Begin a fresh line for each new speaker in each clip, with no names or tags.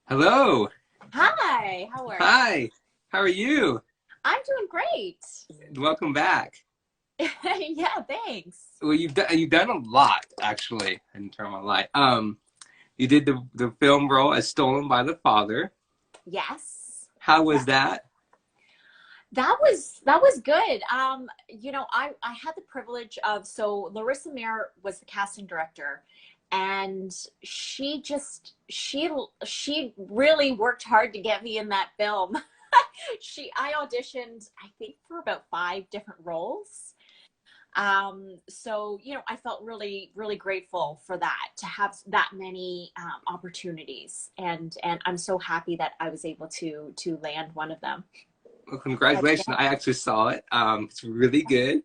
Hello.
Hi, how are you?
Hi. How are you?
I'm doing great.
Welcome back.
Yeah, thanks.
Well, you've done a lot actually in terms of life. You did the film role as Stolen by the Father.
Yes.
How
Yeah.
was that?
That was good. I had the privilege of so Larissa Mayer was the casting director, and she really worked hard to get me in that film. I auditioned, I think, for about 5 different roles. So I felt really, really grateful for that, to have that many opportunities, and I'm so happy that I was able to land one of them.
Well,
But
congratulations.
yeah,
I actually saw it. It's really good.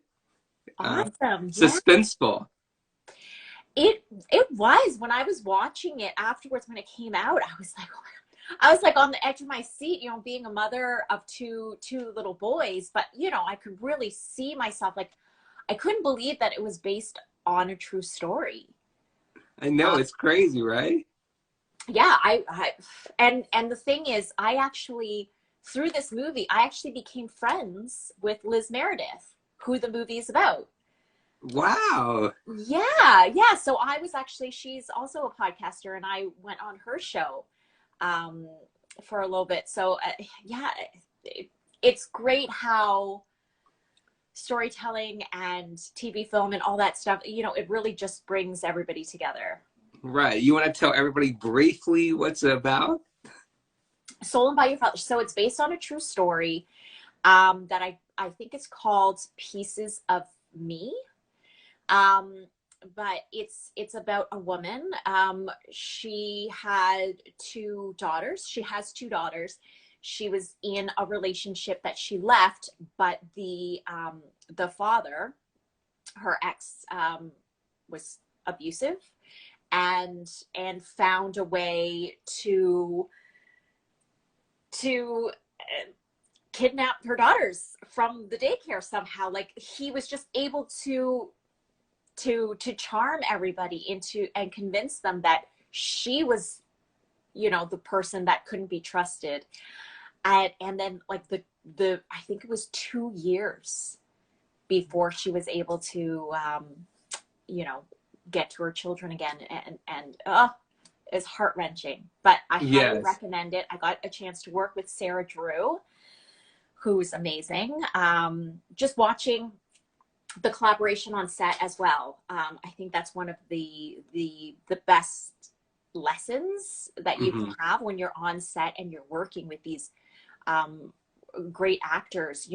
Um,
awesome. Yeah,
Suspenseful.
it was. When I was watching it afterwards, when it came out, I was like, oh my God. I was like on the edge of my seat, being a mother of two little boys, but I could really see myself, like, I couldn't believe that it was based on a true story.
I know
Uh,
it's crazy, right?
yeah, and the thing is, I actually, through this movie, I actually became friends with Liz Meredith, who the movie is about.
Wow.
Yeah. So she's also a podcaster, and I went on her show um, for a little bit. So yeah, it, it's great how storytelling and TV film and all that stuff, it really just brings everybody together.
Right. You want to tell everybody briefly what's it about?
Stolen by Your Father. So it's based on a true story that I think it's called Pieces of Me. Um, but it's about a woman. She had two daughters. She has two daughters. She was in a relationship that she left, but the father, her ex, was abusive, and found a way to kidnap her daughters from the daycare somehow. Like, he was just able to charm everybody into and convince them that she was, the person that couldn't be trusted. And then, like, the I think it was 2 years before she was able to you know get to her children again. And it's heart-wrenching, but I highly
Yes.
recommend it. I got a chance to work with Sarah Drew, who's amazing. Just watching the collaboration on set as well. I think that's one of the best lessons that you can
Hmm.
have when you're on set and you're working with these um, great actors.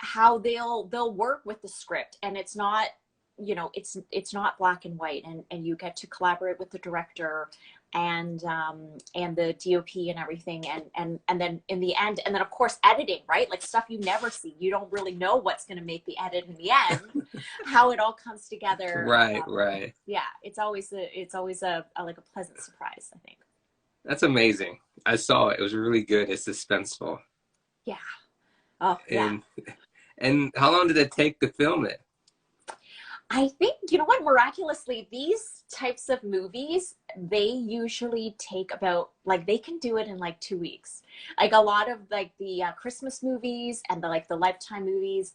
How they'll work with the script, and it's not, it's not black and white, and you get to collaborate with the director and the DOP and everything, and then in the end, and then of course editing, right? Like, stuff you never see. You don't really know what's going to make the edit in the end, how it all comes together.
Right, right.
Yeah, it's always a like a pleasant surprise, I think.
That's amazing. I saw it. It was really good. It's suspenseful.
Yeah. Oh yeah.
And how long did it take to film it?
I think, you know what, miraculously, these types of movies, they usually take about, like, they can do it in like 2 weeks. Like, a lot of, like, the Christmas movies and the Lifetime movies,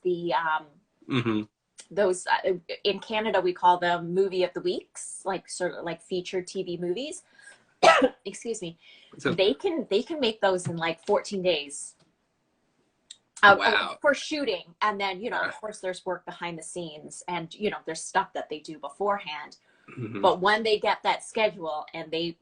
Hmm.
those, in Canada, we call them movie of the weeks, like, sort of like featured TV movies. Excuse me.
So,
They can make those in like 14 days.
wow.
For shooting, and then of
Uh,
course there's work behind the scenes, and there's stuff that they do beforehand.
mhm.
But when they get that schedule and they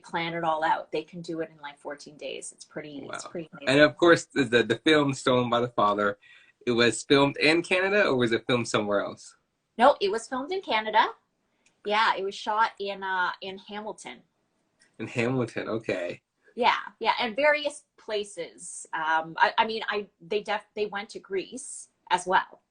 plan it all out, they can do it in like 14 days. It's
Wow.
pretty
And
amazing.
of course, the film Stolen by the Father, it was filmed in Canada or was it filmed somewhere else?
No, it was filmed in Canada. Yeah, it was shot in Hamilton.
In Hamilton. Okay.
Yeah, and various places. I mean, they went to Greece as well.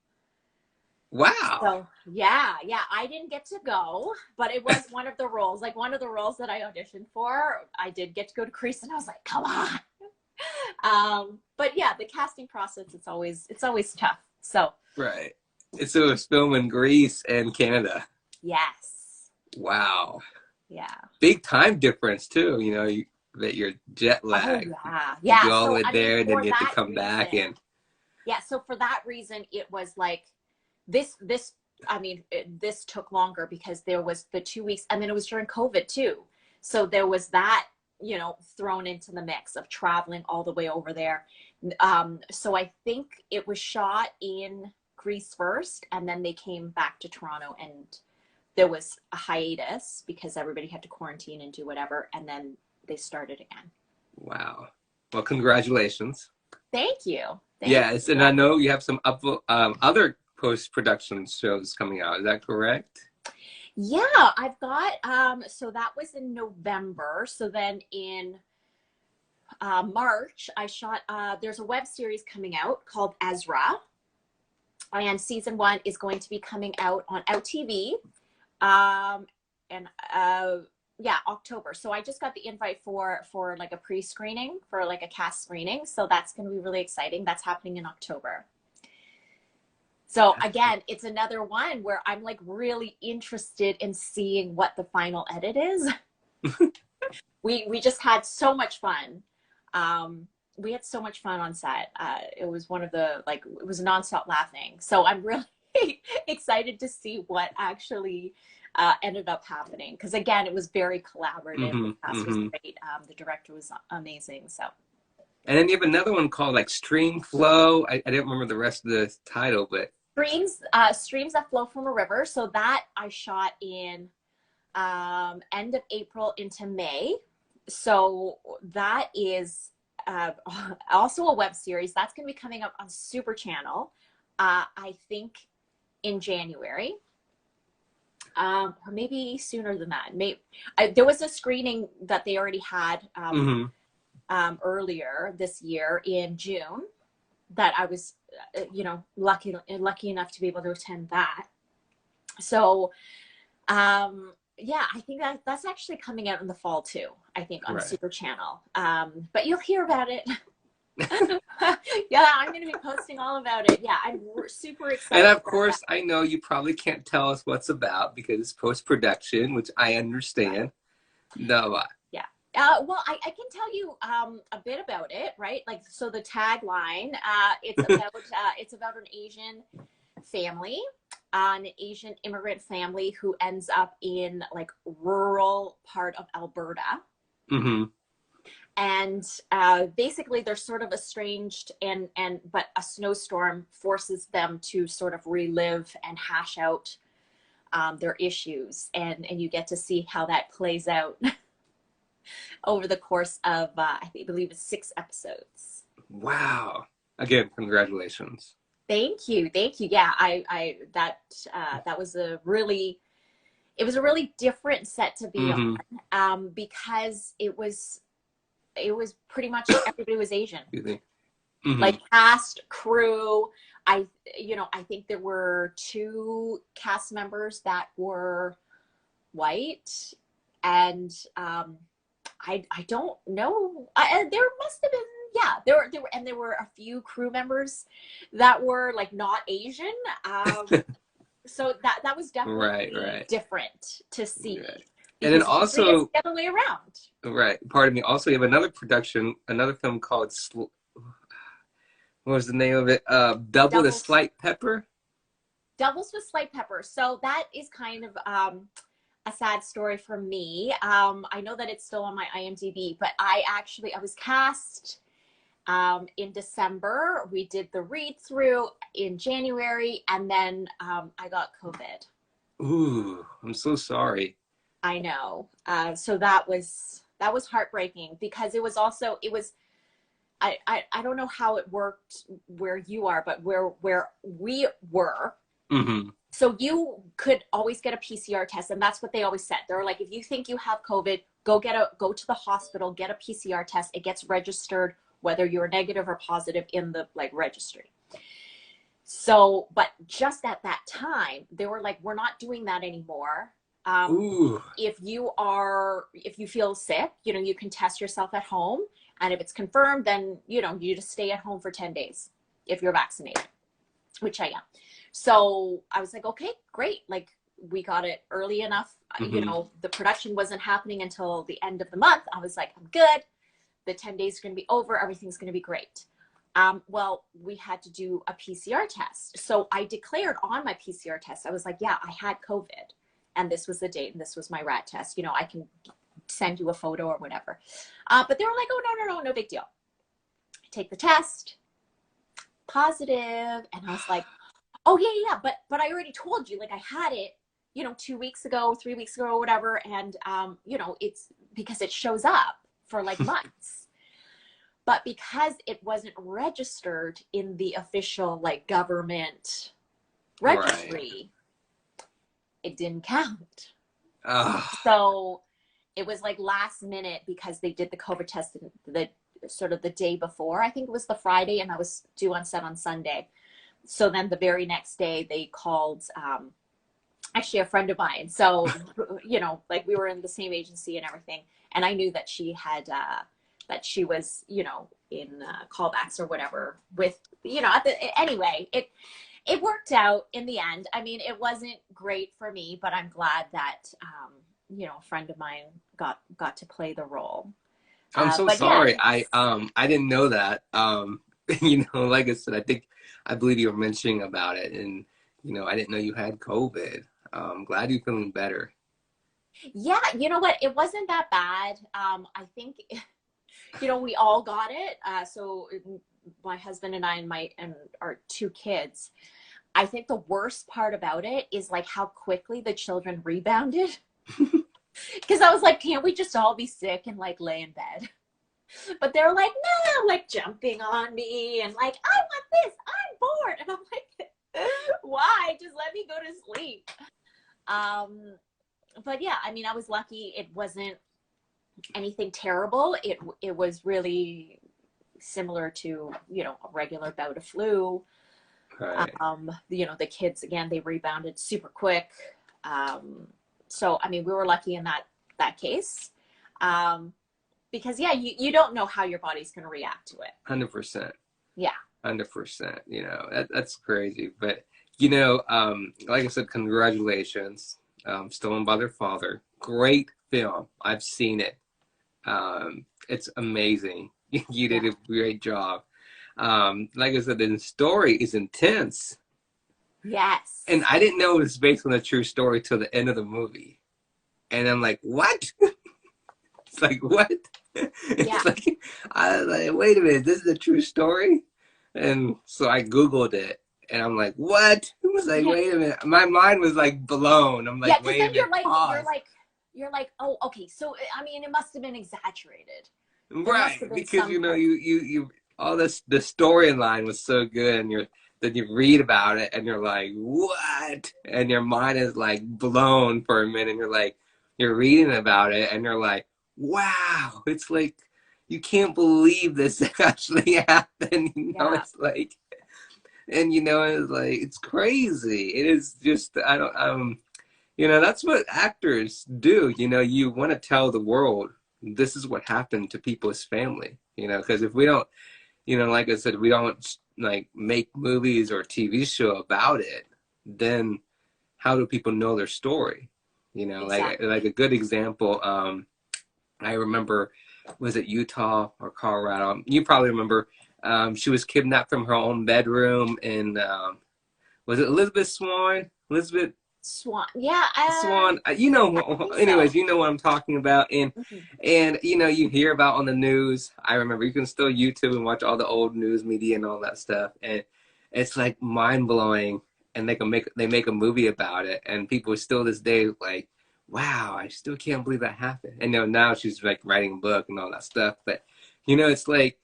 Wow.
So yeah, I didn't get to go, but it was one of the roles, like one of the roles that I auditioned for. I did get to go to Greece, and I was like, come on. But yeah, the casting process, it's always tough. So
Right. So it was filmed in Greece and Canada.
yes.
Wow.
Yeah.
Big time difference too. You know, that you're jet
Oh
lagged.
yeah.
You
Yeah.
do all the
So
way
I mean,
there, and then
for
you have to
that
come back
reason,
and.
yeah, so for that reason, it was like this, I mean, this took longer because there was the 2 weeks and then it was during COVID too. So there was that, you know, thrown into the mix of traveling all the way over there. So I think it was shot in Greece first and then they came back to Toronto and there was a hiatus because everybody had to quarantine and do whatever. And then they started again.
Wow. Well, congratulations.
Thank you. Thank
Yes,
you.
and I know you have some other post-production shows coming out. Is that correct?
Yeah, I've got so that was in November. So then in March, I shot there's a web series coming out called Ezra, and season 1 is going to be coming out on Out TV. And yeah, October. So I just got the invite for like a pre-screening for like a cast screening. So that's going to be really exciting. That's happening in October. So again, it's another one where I'm like really interested in seeing what the final edit is. We just had so much fun. We had so much fun on set. It was one of the like it was nonstop laughing. So I'm really excited to see what actually ended up happening. Because again, it was very collaborative. The
Mm-hmm,
cast was
mm-hmm.
great. The director was amazing. So
And then you have another one called like Stream Flow. I didn't remember the rest of the title, but
streams that flow from a river. So that I shot in end of April into May. So that is also a web series that's going to be coming up on Super Channel, I think in January, or maybe sooner than that. Maybe there was a screening that they already had
mm-hmm.
earlier this year in June that I was, you know, lucky enough to be able to attend that. So yeah, I think that's actually coming out in the fall too. I think on
Right.
Super Channel. But you'll hear about it. Yeah, I'm going to be posting all about it. Yeah, I'm super
And
excited
of
about that.
course, I know you probably can't tell us what's about because it's post-production, which I
Right.
understand. No.
Yeah. Well, I can tell you a bit about it, right? Like, so the tagline, it's about an Asian family, an Asian immigrant family who ends up in like rural part of Alberta.
Mm-hmm.
And basically they're sort of estranged and but a snowstorm forces them to sort of relive and hash out their issues and you get to see how that plays out over the course of believe it's 6 episodes.
Wow. Again, congratulations.
Thank you. Yeah, I that was a really it was a really different set to be
Mm-hmm.
on because it was pretty much everybody was Asian,
Mm-hmm.
like cast, crew. I think there were 2 cast members that were white, and I don't know. There must have been, yeah, there were a few crew members that were like not Asian. So that was
Right,
definitely
right.
different to
Right.
see
And then
because usually it's
also,
the other way around.
right, pardon me, also you have another production, another film called, what was the name of it? Double the
Doubles
Slight Pepper?
doubles with slight pepper. So that is kind of a sad story for me. I know that it's still on my IMDb, but I was cast in December. We did the read through in January, and then I got COVID.
Ooh, I'm so sorry.
I know. So that was heartbreaking because I don't know how it worked where you are, but where we were.
Mm-hmm.
So you could always get a PCR test, and that's what they always said. They're like, if you think you have COVID, go to the hospital, get a PCR test. It gets registered whether you're negative or positive in the like registry. So, but just at that time, they were like, we're not doing that anymore. Um,
Ooh,
if you feel sick, you can test yourself at home, and if it's confirmed, then you just stay at home for 10 days if you're vaccinated, which I am. So I was like, okay, great. Like, we got it early enough. You
Mm-hmm.
know, the production wasn't happening until the end of the month. I was like, I'm good. The 10 days are going to be over. Everything's going to be great. Well, we had to do a PCR test. So I declared on my PCR test, I was like, yeah, I had COVID. And this was the date and this was my rat test. You know, I can send you a photo or whatever. But they were like, oh, no big deal. I take the test, positive. And I was like, oh, yeah. But I already told you, like, I had it, you know, 2 weeks ago, 3 weeks ago or whatever. And, you know, it's because it shows up for like months. But because it wasn't registered in the official like government
Right.
registry, it didn't count.
Oh,
So it was like last minute because they did the COVID test the sort of the day before. I think it was the Friday, and I was due on set on Sunday. So then the very next day they called actually a friend of mine. So you know, like we were in the same agency and everything, and I knew that she had that she was, you know, in callbacks or whatever with, you know, anyway, it worked out in the end. I mean, it wasn't great for me, but I'm glad that, you know, a friend of mine got to play the role.
I'm so
But yeah,
sorry. I didn't know that. You know, like I said, I believe you were mentioning about it, and you know, I didn't know you had COVID. Glad you're feeling better.
yeah, you know what? It wasn't that bad. I think, you know, we all got it. So my husband and I and our two kids. I think the worst part about it is like how quickly the children rebounded. Because I was like, can't we just all be sick and like lay in bed? But they're like, no, like jumping on me and like, I want this, I'm bored. And I'm like, why? Just let me go to sleep. But yeah, I mean, I was lucky. It wasn't anything terrible. It was really similar to, you know, a regular bout of flu.
Right.
You know, the kids again, they rebounded super quick. So I mean, we were lucky in that case. Um, because yeah, you don't know how your body's going to react to it.
100%.
Yeah.
100%. You know, that's crazy. But you know, like I said, congratulations. Stolen by Their Father. Great film. I've seen it. It's amazing. You did
Yeah.
a great job. Like I said, the story is intense. And
Yes.
I didn't know it was based on a true story till the end of the movie. And I'm like, what? It's like, what?
Yeah.
It's like, I was like, wait a minute, this is a true story? And so I Googled it and I'm like, what? It was like,
Yeah.
wait a minute. My mind was like blown. I'm
Yeah.
like,
Because
wait a
then
minute, pause.
you're like, oh, okay. So I mean, it must have been exaggerated. There must
Right.
have been
Because you
some.
know, you all this the storyline was so good and you're then you read about it and you're like, what? And your mind is like blown for a minute. You're like, you're reading about it and you're like, wow. It's like you can't believe this actually happened. You know,
Yeah.
it's like and you know, it's like it's crazy. It is just I don't you know, that's what actors do. You know, you want to tell the world this is what happened to people's family. You know, because if we don't, you know, like I said, we don't like make movies or TV show about it, then how do people know their story? You know,
Exactly.
like a good example. I remember, was it Utah or Colorado? You probably remember. She was kidnapped from her own bedroom, and was it Elizabeth Swan? Elizabeth
Swan. Yeah.
Swan, you know,
I think
anyways,
so.
you know what I'm talking about,
Mhm.
and you know, you hear about on the news. I remember you can still YouTube and watch all the old news media and all that stuff, and it's like mind blowing. And they make a movie about it, and people still this day like, wow, I still can't believe that happened. And you know, now she's like writing a book and all that stuff, but you know, it's like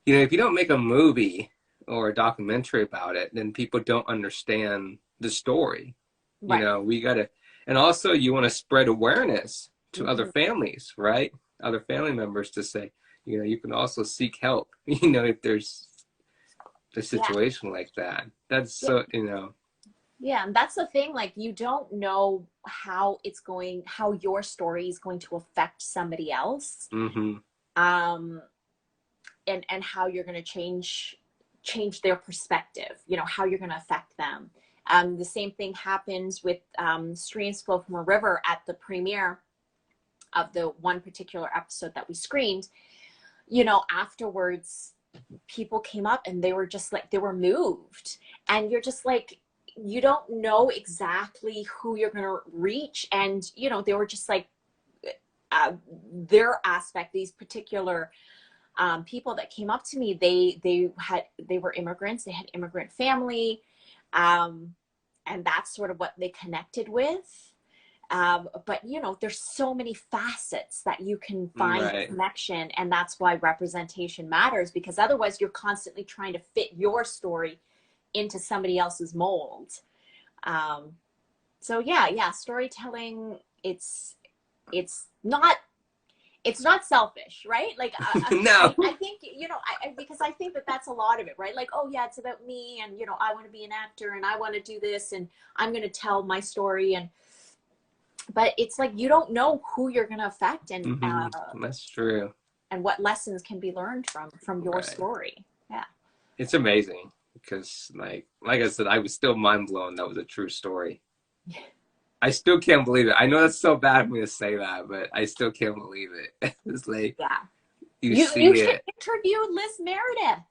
you know, if you don't make a movie or a documentary about it, then people don't understand the story. You
Right.
know, we gotta, and also you want to spread awareness to other
Hmm.
families, right? Other family members to say, you know, you can also seek help, you know, if there's a
Yeah.
situation like that. That's
Yeah.
so, you know,
Yeah, and that's the thing. Like, you don't know how your story is going to affect somebody else,
mm-hmm,
um, and how you're going to change their perspective. You know, how you're going to affect them. The same thing happened with Streams Flow from a River at the premiere of the one particular episode that we screened. You know, afterwards, people came up and they were just like, they were moved. And you're just like, you don't know exactly who you're going to reach. And, you know, they were just like, their aspect, these particular people that came up to me, they were immigrants, they had immigrant family, and that's sort of what they connected with. But you know, there's so many facets that you can find a
Right.
connection, and that's why representation matters, because otherwise you're constantly trying to fit your story into somebody else's mold. Um, so yeah, storytelling, it's not it's not selfish, right? Like
No.
I think, you know, because I think that that's a lot of it, right? Like, oh yeah, it's about me, and you know, I want to be an actor, and I want to do this, and I'm going to tell my story, and but it's like you don't know who you're going to affect,
That's true.
and what lessons can be learned from your
Right.
story. Yeah.
It's amazing because, like I said, I was still mind blown. That was a true story. I still can't believe it. I know that's so bad for me to say that, but I still can't believe it. It's like
Yeah.
you
You
see
should
it.
interview Liz Meredith.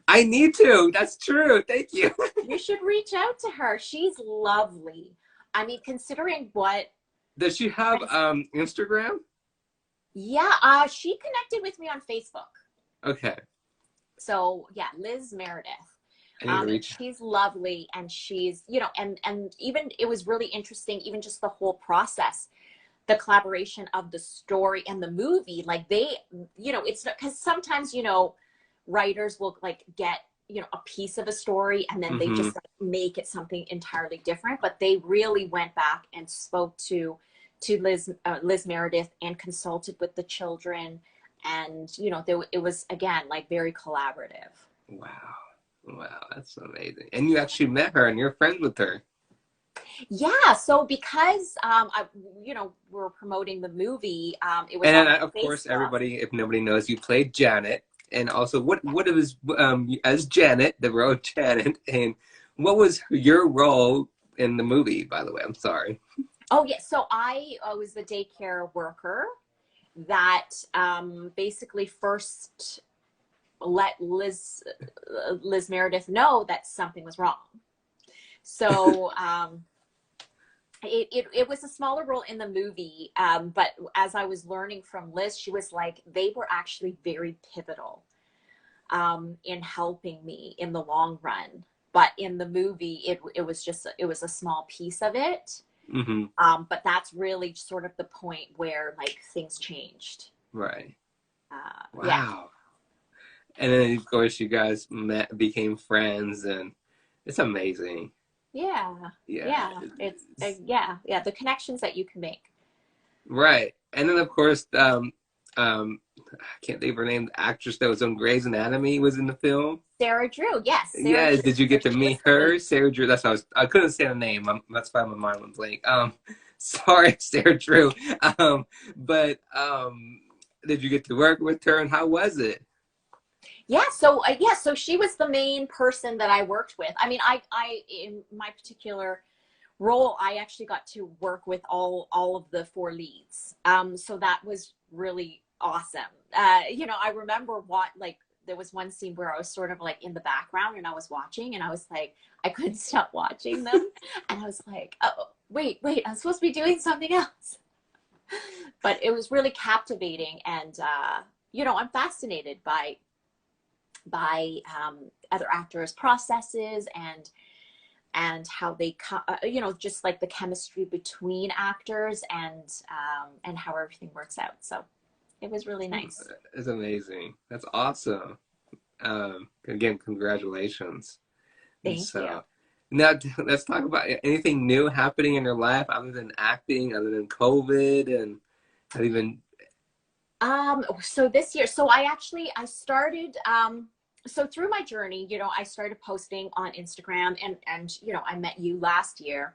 I need to. That's true. Thank you.
You should reach out to her. She's lovely. I mean, considering what
Does she have Instagram?
yeah, she connected with me on Facebook.
Okay.
So yeah, Liz Meredith.
I need to
And
reach.
she's lovely, and she's, you know, and even it was really interesting, even just the whole process, the collaboration of the story and the movie. Like they, you know, it's because sometimes, you know, writers will like get, you know, a piece of a story and then they
Mm-hmm.
just like, make it something entirely different. But they really went back and spoke to Liz Meredith and consulted with the children, and you know, it was again like very collaborative.
Wow. Wow, that's amazing. And you actually met her and you're friends with her.
Yeah, so because you know, we're promoting the movie, it was
And
on
then, of course,
Facebook.
everybody, if nobody knows, you played Janet. And also, what it was as Janet, the role of Janet, and what was your role in the movie? By the way, I'm sorry.
Oh yeah, so I was the daycare worker that basically first let Liz Meredith know that something was wrong. So it was a smaller role in the movie, but as I was learning from Liz, she was like, they were actually very pivotal in helping me in the long run. But in the movie, it was just it was a small piece of it.
Mm-hmm.
But that's really sort of the point where like things changed.
Right.
Yeah,
Wow. And then, of course, you guys met, became friends, and it's amazing.
yeah,
Yeah.
yeah. It's yeah. The connections that you can make.
Right. And then, of course, I can't think of her name. The actress that was on Grey's Anatomy was in the film.
Sarah Drew, yes, Sarah
Yes.
Drew.
Did you
So
get to
she was
meet
the lead.
her, Sarah Drew? That's how I couldn't say the name. That's why my mind went blank. Sorry, Sarah Drew. Um, but did you get to work with her, and how was it?
So she was the main person that I worked with. I mean, I in my particular role, I actually got to work with all of the four leads. So that was really awesome. You know, I remember what like there was one scene where I was sort of like in the background and I was watching, and I was like, I couldn't stop watching them, and I was like, oh wait, I'm supposed to be doing something else. But it was really captivating, and you know, I'm fascinated by other actors' processes and how they you know, just like the chemistry between actors, and how everything works out. So it was really nice.
It's amazing. That's awesome. Again, congratulations. And
Thank you.
so now let's talk about anything new happening in your life other than acting, other than COVID, and have you been?
So this year, so I started so through my journey, you know, I started posting on Instagram, and you know, I met you last year,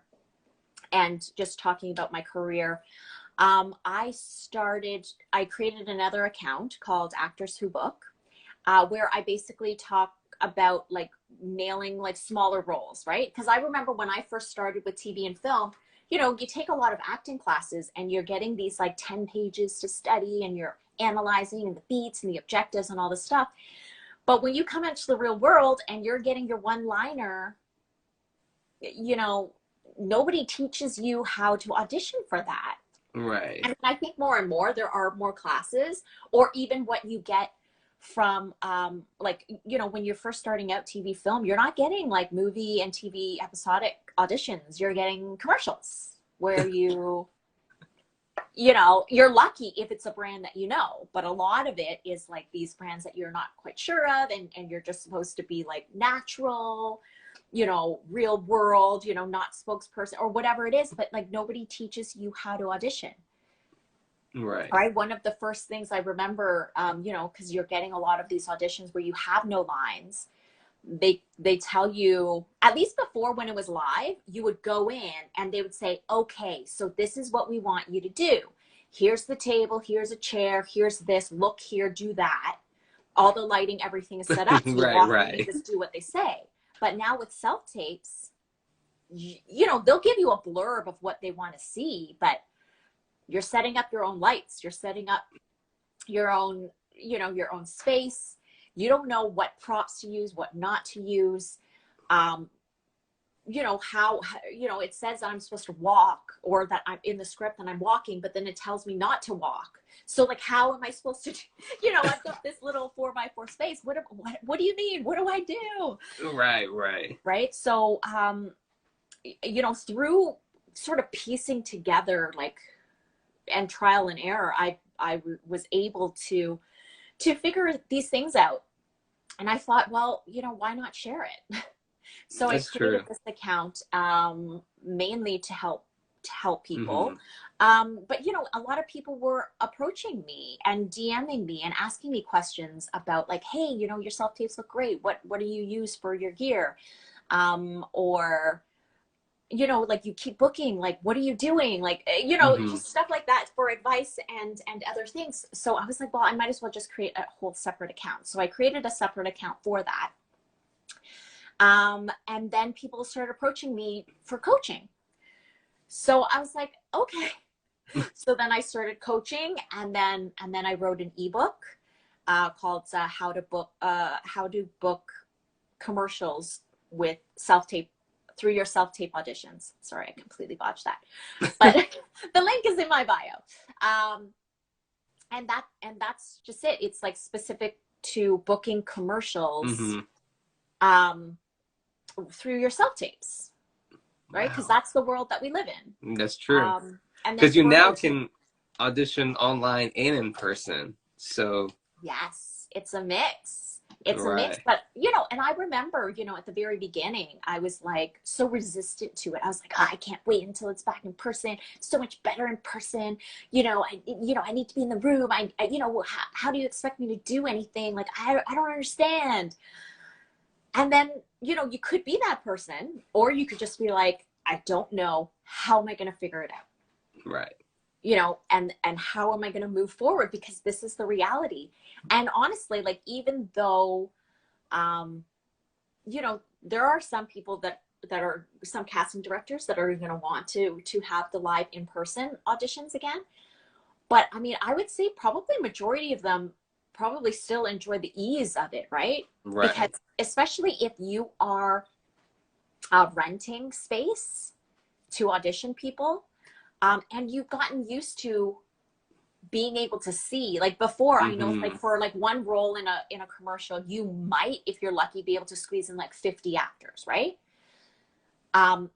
and just talking about my career. I created another account called Actors Who Book, where I basically talk about like nailing like smaller roles, right? Because I remember when I first started with TV and film, you know, you take a lot of acting classes and you're getting these like 10 pages to study and you're analyzing and the beats and the objectives and all this stuff. But when you come into the real world and you're getting your one liner, you know, nobody teaches you how to audition for that.
Right.
And I think more and more there are more classes, or even what you get from like, you know, when you're first starting out TV film, you're not getting like movie and TV episodic auditions. You're getting commercials where you know, you're lucky if it's a brand that you know, but a lot of it is like these brands that you're not quite sure of, and you're just supposed to be like natural, you know, real world, you know, not spokesperson or whatever it is, but like nobody teaches you how to audition.
Right.
Right. One of the first things I remember, you know, because you're getting a lot of these auditions where you have no lines. They tell you, at least before when it was live, you would go in and they would say, okay, so this is what we want you to do. Here's the table, here's a chair, here's this, look here, do that. All the lighting, everything is set up. So you
Right,
walk in, you
right.
just do what they say. But now with self-tapes, you know, they'll give you a blurb of what they want to see, but you're setting up your own lights, you're setting up your own, you know, your own space. You don't know what props to use, what not to use. You know, how, you know, it says that I'm supposed to walk, or that I'm in the script and I'm walking, but then it tells me not to walk. So like, how am I supposed to, you know, I've got this little 4x4 space. What do you mean? What do I do?
Right, right.
Right. So, you know, through sort of piecing together, like, and trial and error, I was able to figure these things out. And I thought, well, you know, why not share it? So I
That's
created
true.
this account mainly to help people.
Hmm.
But, you know, a lot of people were approaching me and DMing me and asking me questions about like, hey, you know, your self tapes look great. What do you use for your gear? Or, you know, like, you keep booking, like, what are you doing? Like, you know,
Hmm.
just stuff like that for advice and other things. So I was like, well, I might as well just create a whole separate account. So I created a separate account for that. And then people started approaching me for coaching. So I was like, okay. So then I started coaching, and then I wrote an ebook called how to book commercials with self tape through your self tape auditions. Sorry, I completely botched that, but the link is in my bio. And that's just it. It's like specific to booking commercials
Hmm.
um, through your self tapes, right? Because
Wow.
that's the world that we live in.
That's true.
And then
Because you
further
now
to,
can audition online and in person. So,
yes, it's a mix. It's a mix.
right.
But, you know, and I remember, you know, at the very beginning, I was like so resistant to it. I was like, oh, I can't wait until it's back in person. So much better in person. I need to be in the room. How do you expect me to do anything? Like, I don't understand. And then, you know, you could be that person, or you could just be like, I don't know. How am I going to figure it out?
Right.
You know, and how am I going to move forward? Because this is the reality. And honestly, like, even though, um, you know, there are some people that are some casting directors that are going to want to have the live in-person auditions again. But I mean, I would say probably majority of them probably still enjoy the ease of it, right? Because
Right.
especially if you are renting space to audition people, and you've gotten used to being able to see, like, before, I know, like,
Hmm.
for like one role in a commercial, you might, if you're lucky, be able to squeeze in like 50 actors, right? um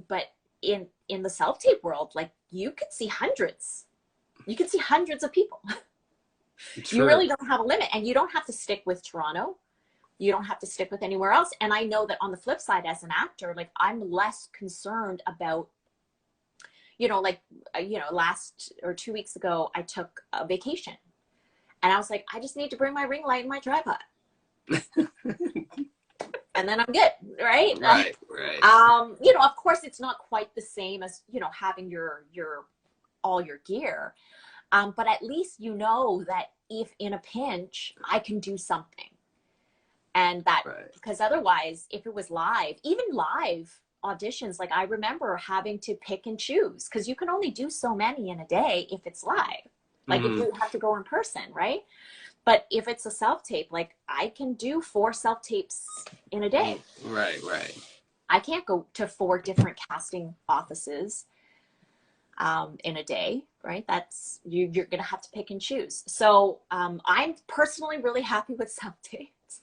but in the self-tape world, like, you could see hundreds of people. You
True.
really don't have a limit, and you don't have to stick with Toronto. You don't have to stick with anywhere else. And I know that on the flip side, as an actor, like, I'm less concerned about, you know, like, last or 2 weeks ago, I took a vacation, and I was like, I just need to bring my ring light and my tripod, and then I'm good, right?
Right, right.
You know, of course, it's not quite the same as, you know, having your all your gear, but at least you know that if in a pinch, I can do something. And that,
Right.
because otherwise, if it was live, even live auditions, like I remember having to pick and choose because you can only do so many in a day if it's live. Like if
Mm-hmm.
you have to go in person, right? But if it's a self-tape, like I can do 4 self-tapes in a day.
Right, right.
I can't go to 4 different casting offices in a day, right? That's you're gonna have to pick and choose. So I'm personally really happy with self-tapes.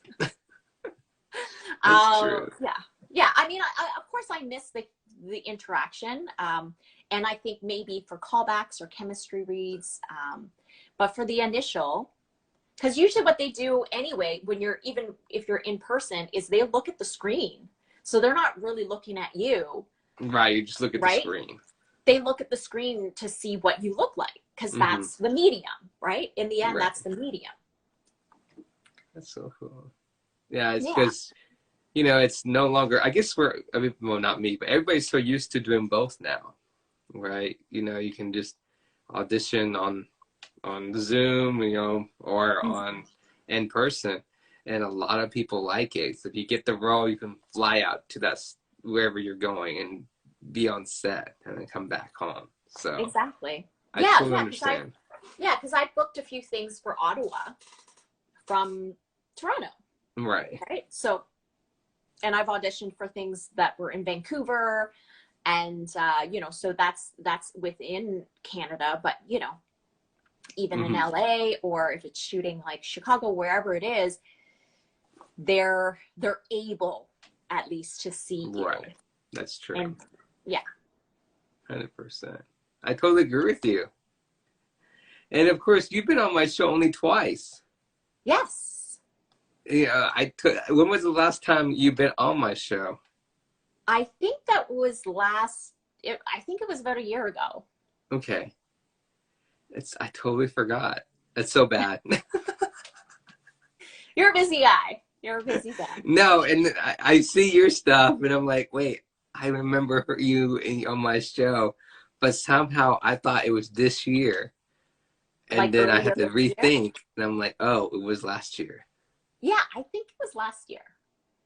That's true.
Yeah, yeah. I mean, of course, I miss the interaction, and I think maybe for callbacks or chemistry reads, but for the initial, because usually what they do anyway, when you're even if you're in person, is they look at the screen, so they're not really looking at you,
Right, you just look at the
right?
screen.
They look at the screen to see what you look like, because
Mm-hmm.
that's the medium, right? In the end,
Right.
that's the medium.
That's so cool. Yeah, it's
Yeah.
because it's no longer. I guess I mean, well, not me, but everybody's so used to doing both now, right? You can just audition on Zoom, or on in person, and a lot of people like it. So if you get the role, you can fly out to wherever you're going and be on set, and then come back home. So
Exactly.
I
Yeah,
totally
yeah,
understand.
because I booked a few things for Ottawa from Toronto,
Right.
right? So, and I've auditioned for things that were in Vancouver, and so that's within Canada, but even in
Mm-hmm.
LA, or if it's shooting like Chicago, wherever it is, they're able at least to see you,
Right. That's true.
and yeah,
100%. I totally agree with you. And of course, you've been on my show only twice.
yes,
Yeah, when was the last time you've been on my show?
I think that was I think it was about a year ago.
Okay. I totally forgot. That's so bad.
You're a busy guy. You're a busy guy.
No, and I see your stuff, and I'm like, wait, I remember you on my show, but somehow I thought it was this year, and
Like
then I had
earlier
to
this year.
rethink, and I'm like, oh, it was last year.
Yeah, I think it was last year.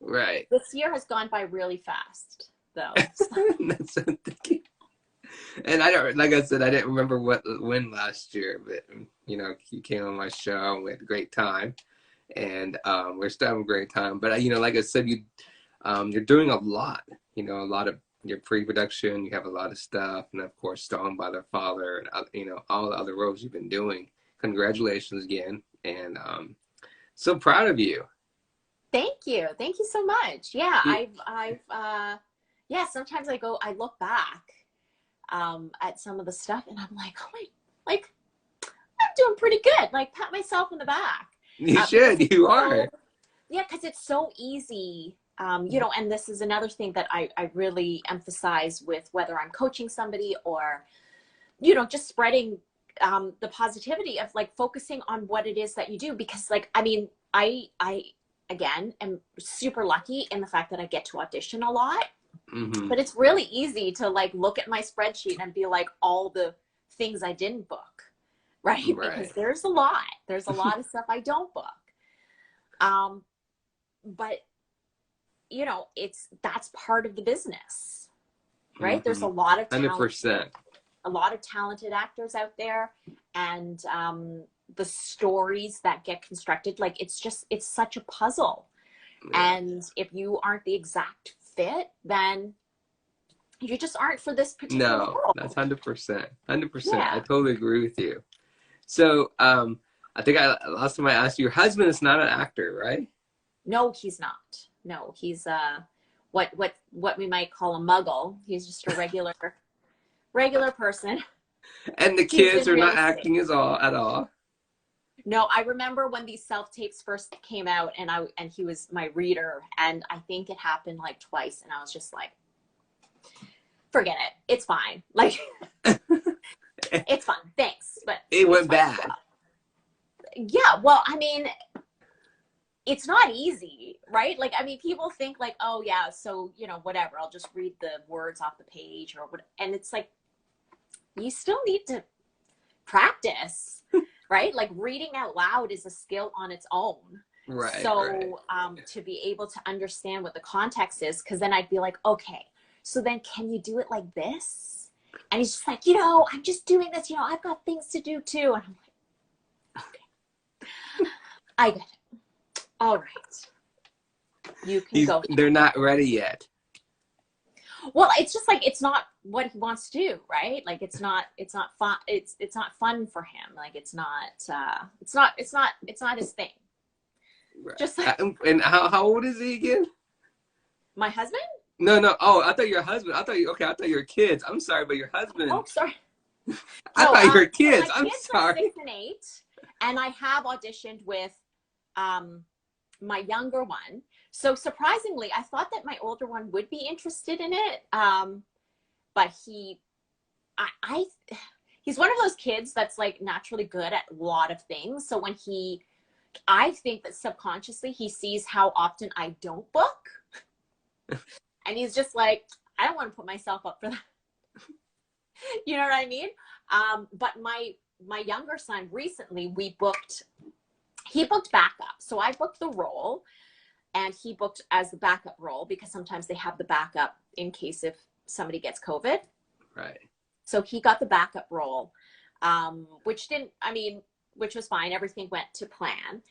Right.
This year has gone by really fast, though.
That's what I'm thinking. And I don't, like I said, I didn't remember when last year, but you came on my show and we had a great time, and we're still having a great time. But like I said, you're doing a lot. A lot of your pre-production. You have a lot of stuff, and of course, Stoned by Their Father, and all the other roles you've been doing. Congratulations again, and so proud of you.
Thank you. Thank you so much. Yeah,
You-
yeah, sometimes I look back at some of the stuff and I'm like, oh my, like, I'm doing pretty good. Like, pat myself on the back.
You
Because
should. You are.
yeah, because it's so easy. And this is another thing that I really emphasize with whether I'm coaching somebody or, just spreading the positivity of like focusing on what it is that you do. Because like, I mean, I again am super lucky in the fact that I get to audition a lot,
Mm-hmm.
but it's really easy to like look at my spreadsheet and be like all the things I didn't book, right? Because
Right.
there's a lot of stuff I don't book. But that's part of the business, right? There's
Mm-hmm.
a lot of talent,
100%.
a lot of talented actors out there, and the stories that get constructed, like it's such a puzzle.
Yeah.
And if you aren't the exact fit, then you just aren't for this particular
No,
role.
that's 100%. 100%. I
Yeah.
totally agree with you. So, I think last time I asked you, your husband is not an actor, right?
No, he's not. No, he's what we might call a muggle. He's just a regular person.
And the
He's
kids
in
are
real
not
estate.
acting at all.
No, I remember when these self-tapes first came out and he was my reader, and I think it happened like twice, and I was just like, forget it. It's fine. Like it's fine. Thanks. But
It went
fine.
bad.
Yeah, well, I mean, it's not easy, right? Like, I mean, people think like, oh yeah, so whatever, I'll just read the words off the page or what, and it's like you still need to practice, right? Like reading out loud is a skill on its own.
Right, right.
So to be able to understand what the context is, because then I'd be like, okay, so then can you do it like this? And he's just like, I'm just doing this, I've got things to do too. And I'm like, okay, I get it. All right. You can go now.
They're not ready yet.
Well, it's just like it's not what he wants to do, right? Like it's not fun. It's not fun for him. Like it's not his thing.
Right.
Just like
And how old is he again?
my husband.
No, no. Oh, I thought your husband. Okay. I thought your kids. I'm sorry, but your
Oh,
husband.
sorry.
I
No,
thought your
so my
kids. I'm
kids are
sorry.
6 and 8, and I have auditioned with my younger one. So surprisingly, I thought that my older one would be interested in it, but I he's one of those kids that's like naturally good at a lot of things. So I think that subconsciously he sees how often I don't book, and he's just like, I don't want to put myself up for that. You know what I mean? But my younger son recently, he booked backup. So I booked the role and he booked as the backup role because sometimes they have the backup in case if somebody gets COVID.
Right.
So he got the backup role, which was fine. Everything went to plan,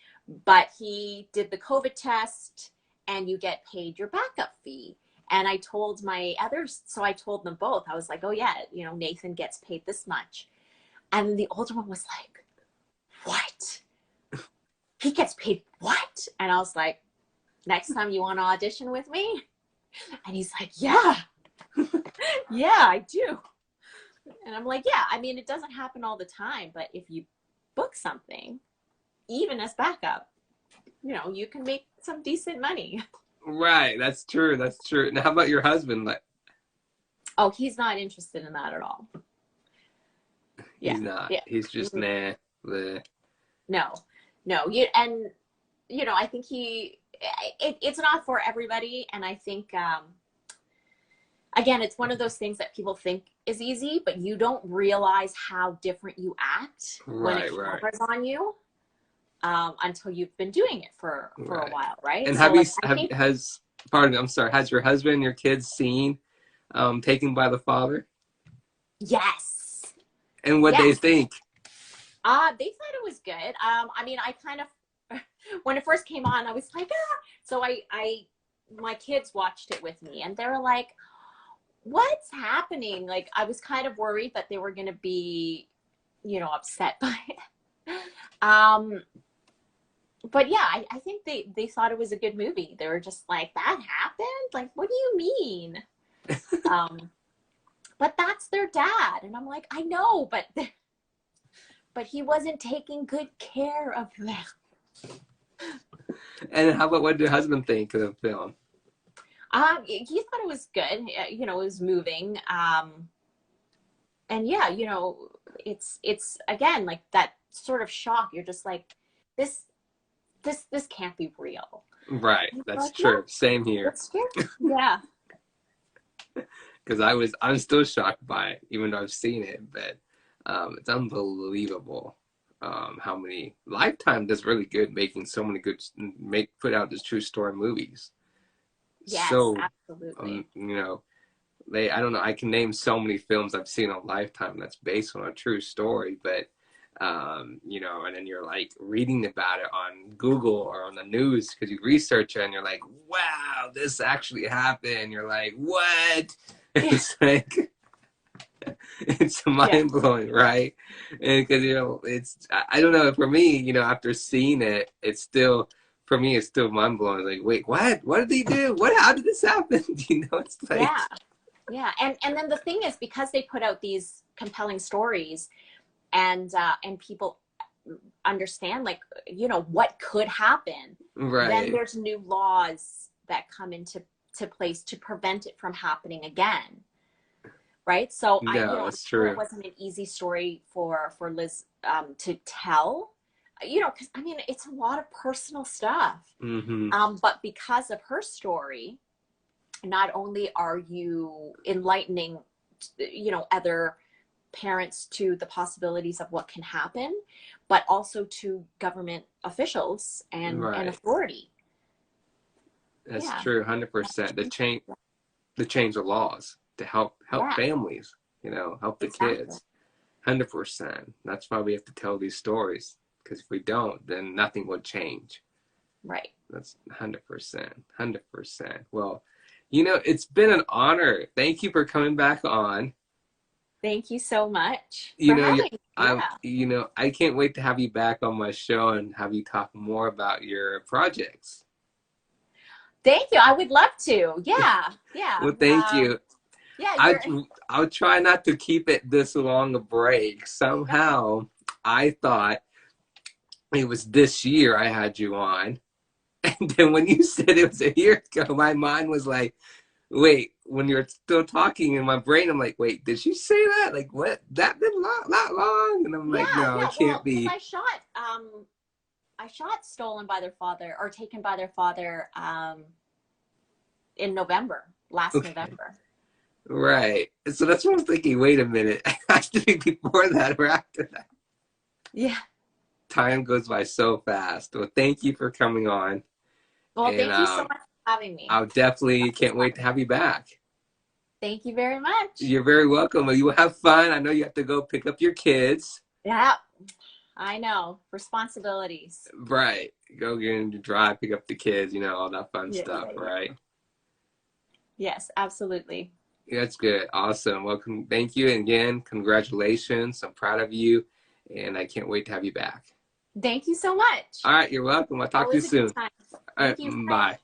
but he did the COVID test and you get paid your backup fee. And I told my others, so I told them both. I was like, oh yeah, Nathan gets paid this much. And the older one was like, what? He gets paid what? And I was like, next time you want to audition with me? And he's like, yeah, yeah, I do. And I'm like, yeah, it doesn't happen all the time, but if you book something, even as backup, you can make some decent money.
Right. That's true. That's true. Now, how about your husband? Like,
Oh, he's not interested in that at all. Yeah.
he's not.
Yeah.
He's just nah. Bleh.
No, no. I think it's not for everybody. And I think, again, it's one of those things that people think is easy, but you don't realize how different you act when it
Right.
hammers on you until you've been doing it for a
Right.
while, right?
And
So, like, I think
pardon me, I'm sorry. Has your husband and your kids seen Taken by the Father?
yes,
And what they
yes.
think?
They thought it was good. I kind of when it first came on, I was like, ah. So my kids watched it with me, and they were like, "What's happening?" Like, I was kind of worried that they were going to be, upset by it. But yeah, I think they thought it was a good movie. They were just like, "That happened? Like, what do you mean?" But that's their dad, and I'm like, I know, but he wasn't taking good care of them.
And how about what did your husband think of the film?
He thought it was good. It was moving. And yeah, it's again like that sort of shock. You're just like, this can't be real.
Right.
And
That's
like, yeah,
true. Same here.
it's scary. Yeah.
Because I'm still shocked by it, even though I've seen it. But it's unbelievable how many Lifetime does really good making so many good put out these true story movies.
Yes,
So
absolutely.
I don't know, I can name so many films I've seen on Lifetime that's based on a true story, but and then you're like reading about it on Google or on the news because you research it and you're like, wow, this actually happened. You're like, what?
Yeah.
It's like it's
Yeah.
mind blowing, right? And because it's I don't know, for me, after seeing it, it's still for me it's still mind blowing. Like, wait, what did he do? How did this happen? It's like
Yeah. Yeah. And then the thing is, because they put out these compelling stories and people understand like what could happen, then
right.
there's new laws that come into place to prevent it from happening again, right? So
No,
I'm
it's
sure it
true.
wasn't an easy story for Liz to tell, because it's a lot of personal stuff,
Mm-hmm.
but because of her story, not only are you enlightening other parents to the possibilities of what can happen, but also to government officials and
Right.
authority.
That's
Yeah.
true, 100%. The change the laws to help
Yeah,
families, help the
exactly.
kids. 100%. That's why we have to tell these stories. Because if we don't, then nothing will change.
Right.
That's 100%. 100%. Well, it's been an honor. Thank you for coming back on.
Thank you so much
You
for
know,
having me. Yeah.
I can't wait to have you back on my show and have you talk more about your projects.
Thank you. I would love to. Yeah. Yeah.
Well, thank you.
Yeah,
I
you're
I'll try not to keep it this long a break.
okay.
Somehow, I thought it was this year I had you on, and then when you said it was a year ago, my mind was like, "Wait." When you're still talking in my brain, I'm like, "Wait, did she say that? Like, what? That been not long?" And I'm like,
Yeah,
"No,
yeah.
it can't
Well, because
be."
I shot Stolen by Their Father or Taken by Their Father in November, last
Okay,
November.
right. So that's what I was thinking. Wait a minute. I have to be before that or after that.
Yeah.
Time goes by so fast. Well, thank you for coming on,
Well,
and
thank you so much for having me.
I'll definitely can't wait to have you back.
Thank you very much.
You're very welcome. You will have fun. I know you have to go pick up your kids.
Yeah, I know. Responsibilities.
Right. Go get in the drive, pick up the kids, all that fun
Yeah,
stuff,
yeah, yeah.
right?
Yes, absolutely.
That's good. Awesome. Welcome. Thank you. And again, congratulations. I'm proud of you. And I can't wait to have you back.
Thank you so much.
All right. You're welcome. I'll talk to you
Always a good
soon.
time.
All right.
Thank you. Bye.
Bye.